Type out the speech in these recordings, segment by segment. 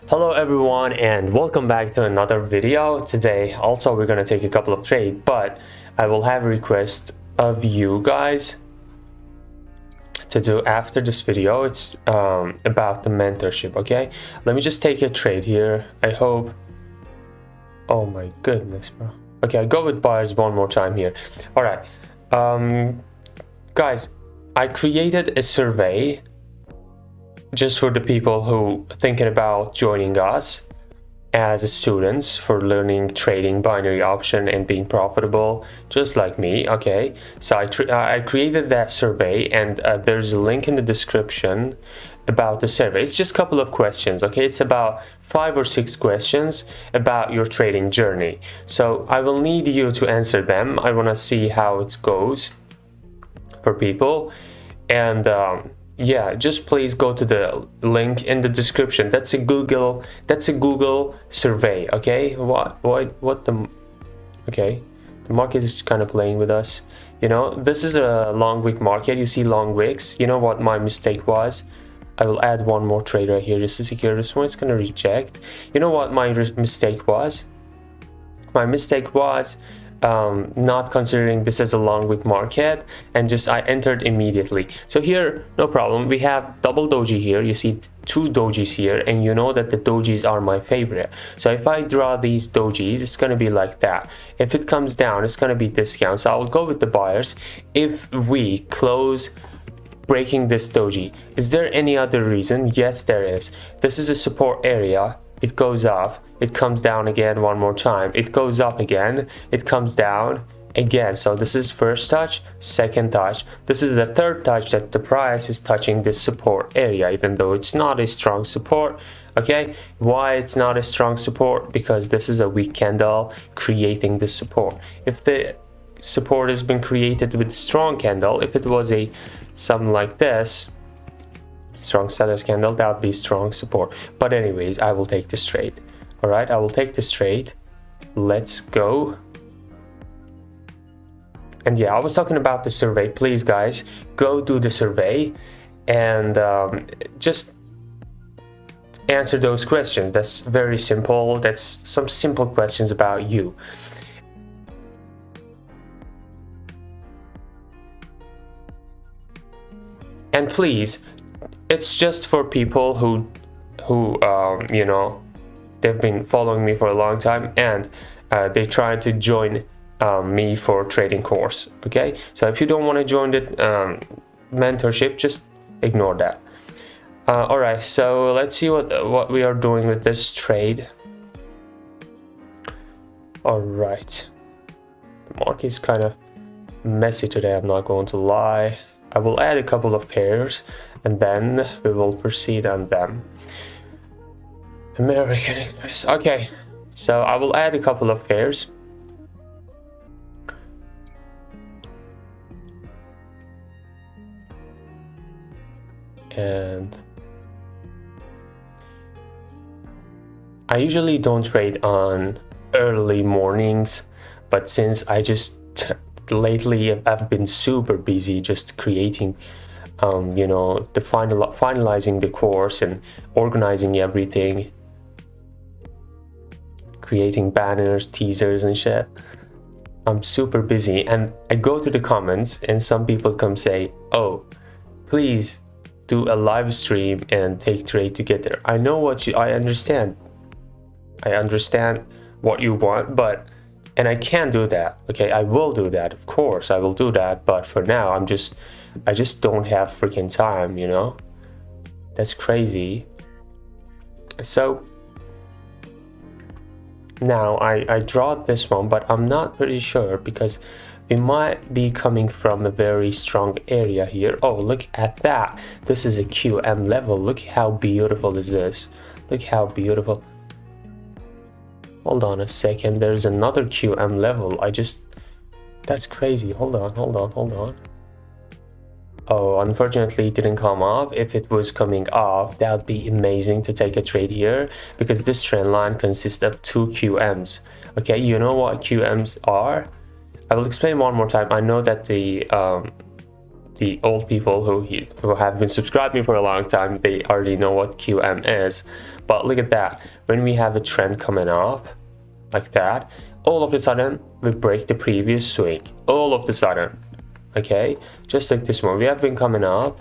Hello everyone and welcome back to another video. Today also we're gonna take a couple of trades, but I will have a request of you guys to do after this video. It's about the mentorship. Okay, let me just take a trade here. I hope, oh my goodness, bro. Okay, I go with buyers one more time here. All right, guys, I created a survey just for the people who are thinking about joining us as students for learning trading binary option and being profitable just like me. Okay, so I created that survey, and there's a link in the description about the survey. It's just a couple of questions. Okay, it's about 5 or 6 questions about your trading journey, so I will need you to answer them. I want to see how it goes for people, and yeah, just please go to the link in the description. That's a Google survey. Okay, okay, the market is kind of playing with us. You know, this is a long wick market. You see long wicks. You know what my mistake was? I will add one more trade right here just to secure this one. It's gonna reject. You know what my mistake was? My mistake was not considering this as a long wick market, and just I entered immediately. So here, no problem, we have double doji here. You see 2 dojis here, and you know that the dojis are my favorite. So if I draw these dojis, it's going to be like that. If it comes down, it's going to be discount. So I will go with the buyers if we close breaking this doji. Is there any other reason? Yes, there is. This is a support area. It goes up, it comes down again one more time, it goes up again, it comes down again. So this is first touch, second touch, this is the third touch that the price is touching this support area, even though it's not a strong support. Okay, why it's not a strong support? Because this is a weak candle creating this support. If the support has been created with a strong candle, if it was a something like this, strong sellers candle, that would be strong support. But anyways, I will take this trade. All right, I will take this trade. Let's go. And yeah, I was talking about the survey. Please guys, go do the survey and just answer those questions. That's very simple. That's some simple questions about you. And please, it's just for people who you know, they've been following me for a long time, and they try to join me for trading course. Okay, so if you don't want to join the mentorship, just ignore that. All right, so let's see what we are doing with this trade. All right, the market is kind of messy today, I'm not going to lie. I will add a couple of pairs and then we will proceed on them. American Express. Okay, so I will add a couple of pairs. And I usually don't trade on early mornings, but since I just lately I've been super busy just creating you know, the finalizing the course and organizing everything, creating banners, teasers and shit. I'm super busy, and I go to the comments and some people come say, oh, please do a live stream and take trade together. I know what I understand what you want, but and I can do that. Okay, I will do that, of course I will do that, but for now I just don't have freaking time, you know. That's crazy. So now I draw this one, but I'm not pretty sure because we might be coming from a very strong area here. Oh, look at that. This is a QM level. Look how beautiful is this. Look how beautiful. Hold on a second, there's another QM level. That's crazy. Hold on. Oh, unfortunately it didn't come off. If it was coming off, that would be amazing to take a trade here, because this trend line consists of 2 QMs. Okay, you know what QMs are? I will explain one more time. I know that the old people who have been subscribing for a long time, they already know what QM is, But look at that, when we have a trend coming up like that, all of a sudden we break the previous swing, all of a sudden. Okay, just like this one, we have been coming up,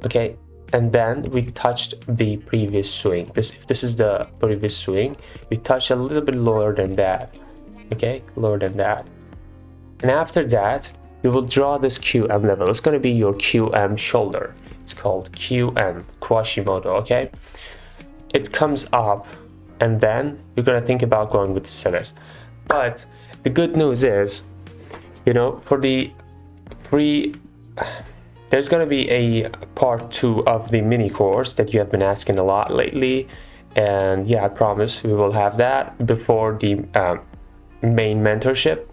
okay, and then we touched the previous swing. If this is the previous swing, we touched a little bit lower than that, okay, lower than that. And after that, we will draw this QM level. It's going to be your QM shoulder. It's called QM, Quashimoto, okay? It comes up, and then you're going to think about going with the sellers. But the good news is, you know, for the free, there's going to be a part 2 of the mini course that you have been asking a lot lately. And yeah, I promise we will have that before the main mentorship.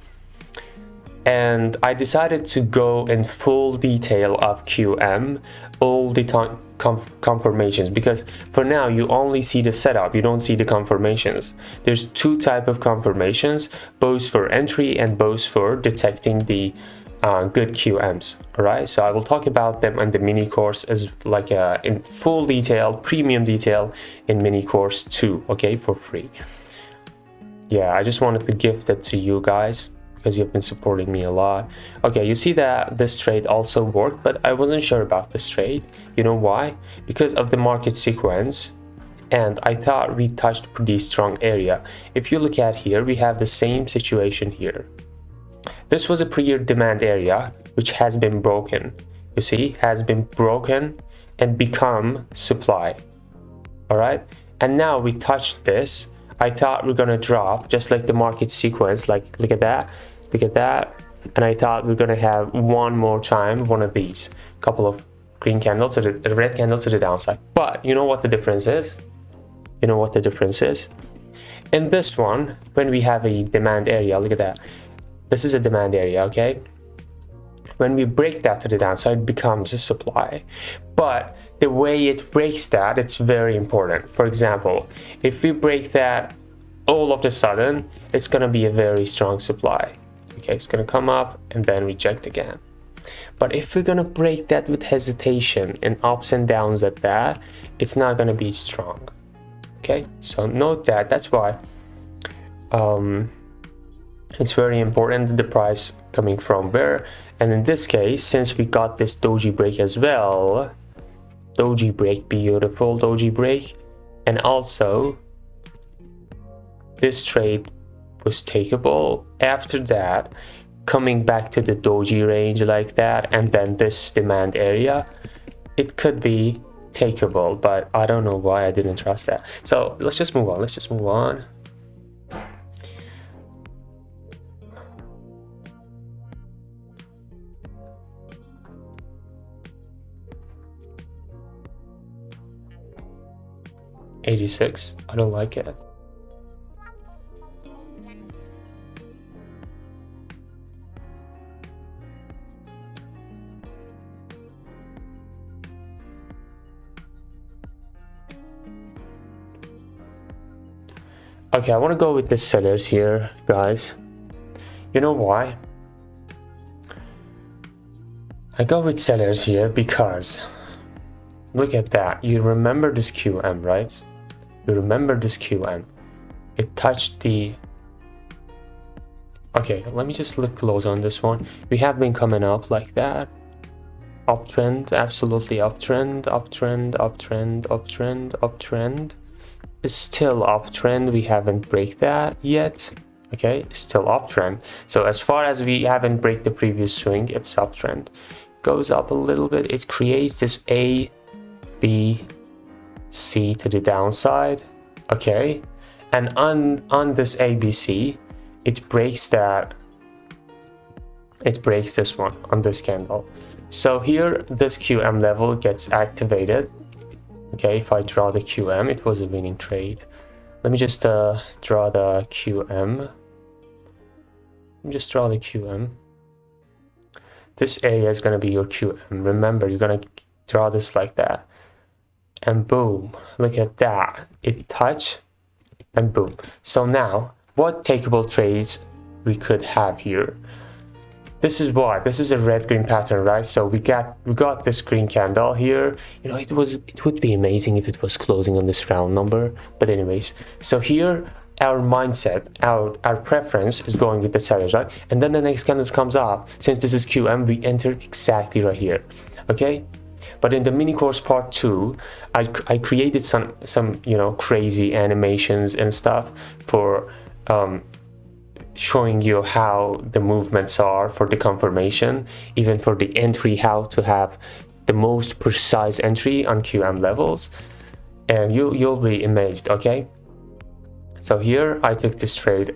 And I decided to go in full detail of QM, all the time confirmations, because for now you only see the setup, you don't see the confirmations. There's 2 types of confirmations, both for entry and both for detecting the good QMs. All right, so I will talk about them in the mini course as like in full detail, premium detail in mini course 2, okay, for free. Yeah, I just wanted to gift it to you guys because you've been supporting me a lot. Okay, you see that this trade also worked, but I wasn't sure about this trade. You know why? Because of the market sequence, and I thought we touched pretty strong area. If you look at here, we have the same situation here. This was a prior demand area which has been broken. You see, has been broken and become supply. All right, and now we touched this. I thought we're gonna drop just like the market sequence, like look at that, and I thought we're gonna have one more time one of these, couple of green candles to the red candles to the downside. But you know what the difference is? You know what the difference is? In this one, when we have a demand area, look at that. This is a demand area, okay? When we break that to the downside, it becomes a supply. But the way it breaks that, it's very important. For example, if we break that all of a sudden, it's gonna be a very strong supply. Okay, it's gonna come up and then reject again. But if we're gonna break that with hesitation and ups and downs at that, it's not gonna be strong. Okay, so note that. That's why it's very important the price coming from where. And in this case, since we got this doji break as well, doji break, beautiful doji break, and also this trade was takeable. After that, coming back to the doji range like that, and then this demand area, it could be takeable, but I don't know why I didn't trust that. So let's just move on. $86, I don't like it. Okay, I want to go with the sellers here, guys. You know why? I go with sellers here because look at that. You remember this QM, right? You remember this QM. It touched the... Okay, let me just look close on this one. We have been coming up like that. Uptrend, absolutely uptrend, uptrend, uptrend, uptrend, uptrend. It's still uptrend. We haven't break that yet. Okay, still uptrend. So as far as we haven't break the previous swing, it's uptrend. Goes up a little bit. It creates this A, B, C to the downside. Okay, and on this ABC, it breaks that. It breaks this one on this candle. So here, this QM level gets activated. Okay, if I draw the QM, it was a winning trade. Let me just draw the QM. Let me just draw the QM. This area is going to be your QM. Remember, you're going to draw this like that. And boom, look at that. It touched and boom. So now, what takeable trades we could have here? this is what, this is a red green pattern, right? So we got this green candle here. You know, it would be amazing if it was closing on this round number, but anyways, so here our mindset, our preference is going with the sellers, right? And then the next candle comes up. Since this is QM, we enter exactly right here. Okay, but in the mini course part 2, I created some you know, crazy animations and stuff for showing you how the movements are for the confirmation, even for the entry, how to have the most precise entry on QM levels, and you'll be amazed. Okay, so here I took this trade.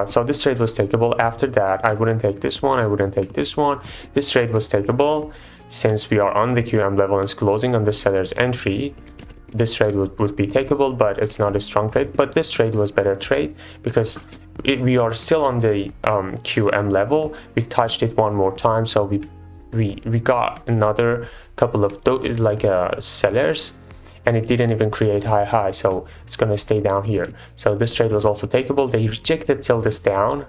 So this trade was takeable. After that, I wouldn't take this one, I wouldn't take this one. This trade was takeable. Since we are on the QM level and it's closing on the seller's entry, this trade would be takeable, but it's not a strong trade. But this trade was better trade because we are still on the QM level. We touched it one more time, so we got another couple of sellers, and it didn't even create high, so it's gonna stay down here. So this trade was also takeable. They rejected till this down,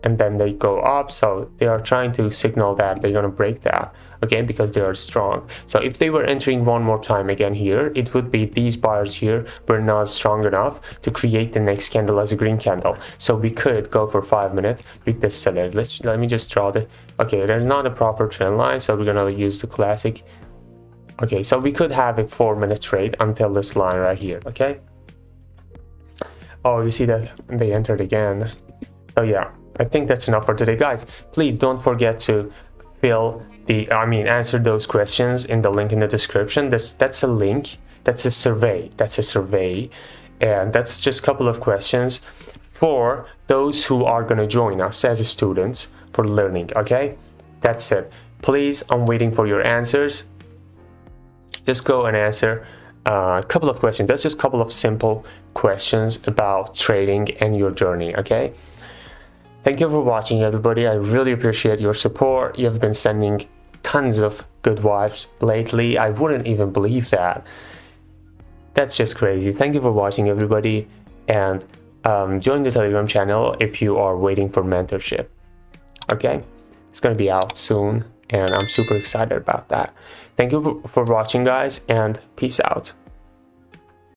and then they go up, so they are trying to signal that they're gonna break that, okay, because they are strong. So if they were entering one more time again here, it would be these buyers here were not strong enough to create the next candle as a green candle. So we could go for 5 minutes with this seller. Let me just draw the, okay, there's not a proper trend line, so we're gonna use the classic. Okay, so we could have a 4-minute trade until this line right here. Okay, oh, you see that they entered again. So yeah, I think that's enough for today, guys. Please don't forget to answer those questions in the link in the description. That's a link, that's a survey, and that's just a couple of questions for those who are going to join us as students for learning. Okay, that's it. Please, I'm waiting for your answers. Just go and answer a couple of questions. That's just a couple of simple questions about trading and your journey. Okay, thank you for watching, everybody. I really appreciate your support. You've been sending tons of good vibes lately. I wouldn't even believe that. That's just crazy. Thank you for watching, everybody, and join the Telegram channel if you are waiting for mentorship. Okay, it's gonna be out soon, and I'm super excited about that. Thank you for watching, guys, and peace out.